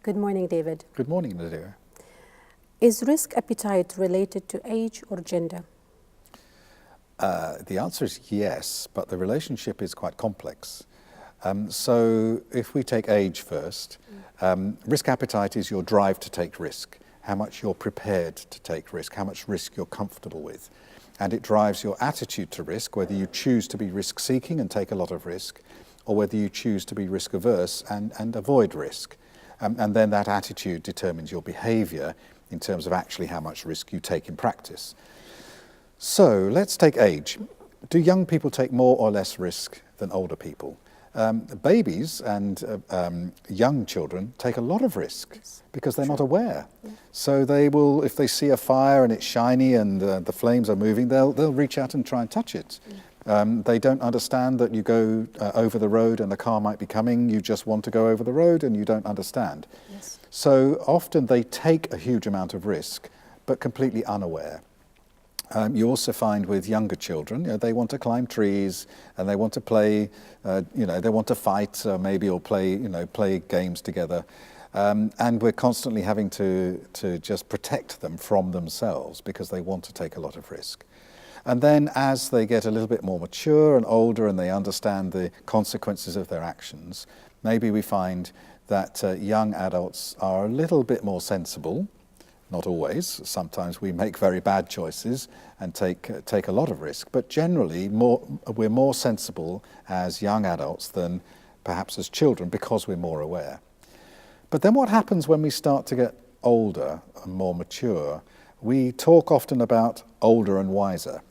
Good morning, David. Good morning, Nadir. Is risk appetite related to age or gender? The answer is yes, but the relationship is quite complex. So if we take age first, risk appetite is your drive to take risk, how much you're prepared to take risk, how much risk you're comfortable with. And it drives your attitude to risk, whether you choose to be risk-seeking and take a lot of risk, or whether you choose to be risk-averse and avoid risk. And then that attitude determines your behavior in terms of actually how much risk you take in practice. So let's take age. Do young people take more or less risk than older people? Babies and young children take a lot of risk because they're not aware. Yeah. So they will, if they see a fire and it's shiny and the flames are moving, they'll reach out and try and touch it. They don't understand that you go over the road and the car might be coming. You just want to go over the road and you don't understand. Yes. So often they take a huge amount of risk, but completely unaware. You also find with younger children, they want to climb trees and they want to play, they want to fight maybe or play games together. And we're constantly having to just protect them from themselves because they want to take a lot of risk. And then as they get a little bit more mature and older and they understand the consequences of their actions, maybe we find that young adults are a little bit more sensible. Not always. Sometimes we make very bad choices and take a lot of risk. But generally, we're more sensible as young adults than perhaps as children because we're more aware. But then what happens when we start to get older and more mature? We talk often about older and wiser.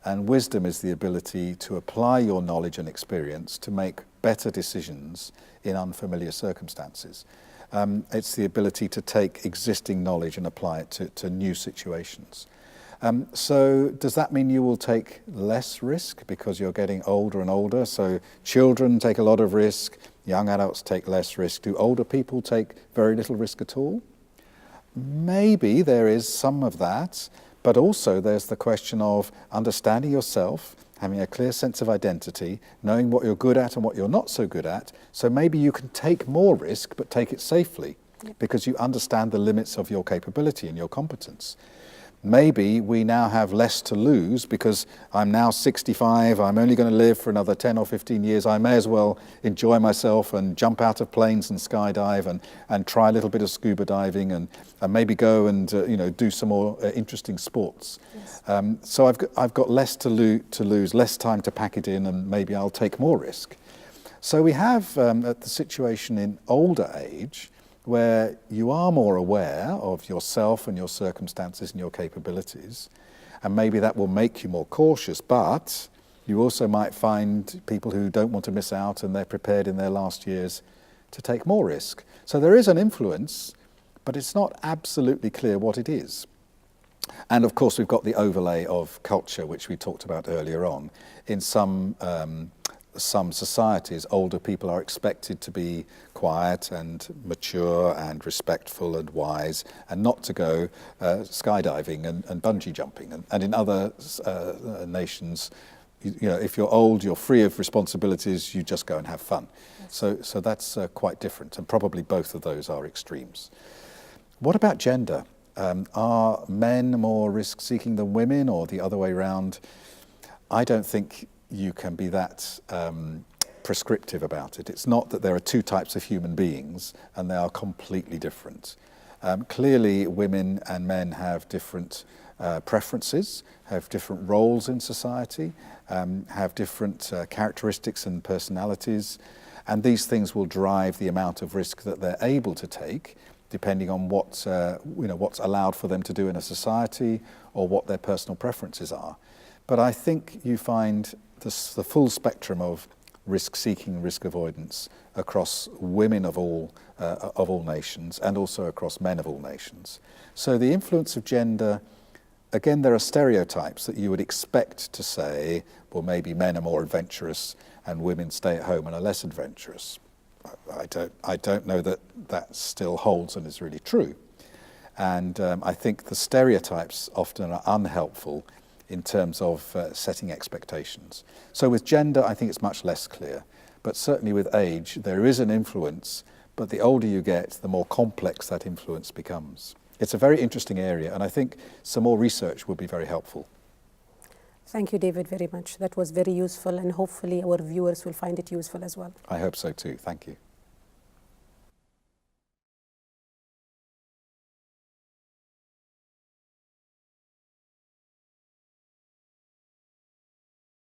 And wisdom is the ability to apply your knowledge and experience to make better decisions in unfamiliar circumstances. It's the ability to take existing knowledge and apply it to new situations. So does that mean you will take less risk because you're getting older and older? So children take a lot of risk, young adults take less risk. Do older people take very little risk at all? Maybe there is some of that, but also there's the question of understanding yourself, having a clear sense of identity, knowing what you're good at and what you're not so good at. So maybe you can take more risk, but take it safely because you understand the limits of your capability and your competence. Maybe we now have less to lose because I'm now 65, I'm only going to live for another 10 or 15 years. I may as well enjoy myself and jump out of planes and skydive and try a little bit of scuba diving and maybe go and do some more interesting sports. Yes. So I've got less to lose, less time to pack it in, and maybe I'll take more risk. So we have the situation in older age where you are more aware of yourself and your circumstances and your capabilities, and maybe that will make you more cautious, but you also might find people who don't want to miss out and they're prepared in their last years to take more risk. So there is an influence, but it's not absolutely clear what it is. And of course we've got the overlay of culture, which we talked about earlier on. In some societies, older people are expected to be quiet and mature and respectful and wise and not to go skydiving and bungee jumping. And in other nations, if you're old, you're free of responsibilities, you just go and have fun. So that's quite different, and probably both of those are extremes. What about gender? Are men more risk-seeking than women, or the other way around? I don't think you can be that prescriptive about it. It's not that there are two types of human beings and they are completely different. Clearly women and men have different preferences, have different roles in society, have different characteristics and personalities, and these things will drive the amount of risk that they're able to take depending on what's allowed for them to do in a society or what their personal preferences are. But I think you find the full spectrum of risk-seeking, risk avoidance across women of all nations and also across men of all nations. So the influence of gender, again, there are stereotypes that you would expect to say, well, maybe men are more adventurous and women stay at home and are less adventurous. I don't know that still holds and is really true. And I think the stereotypes often are unhelpful in terms of setting expectations. So with gender, I think it's much less clear. But certainly with age, there is an influence, but the older you get, the more complex that influence becomes. It's a very interesting area, and I think some more research would be very helpful. Thank you, David, very much. That was very useful, and hopefully our viewers will find it useful as well. I hope so too. Thank you.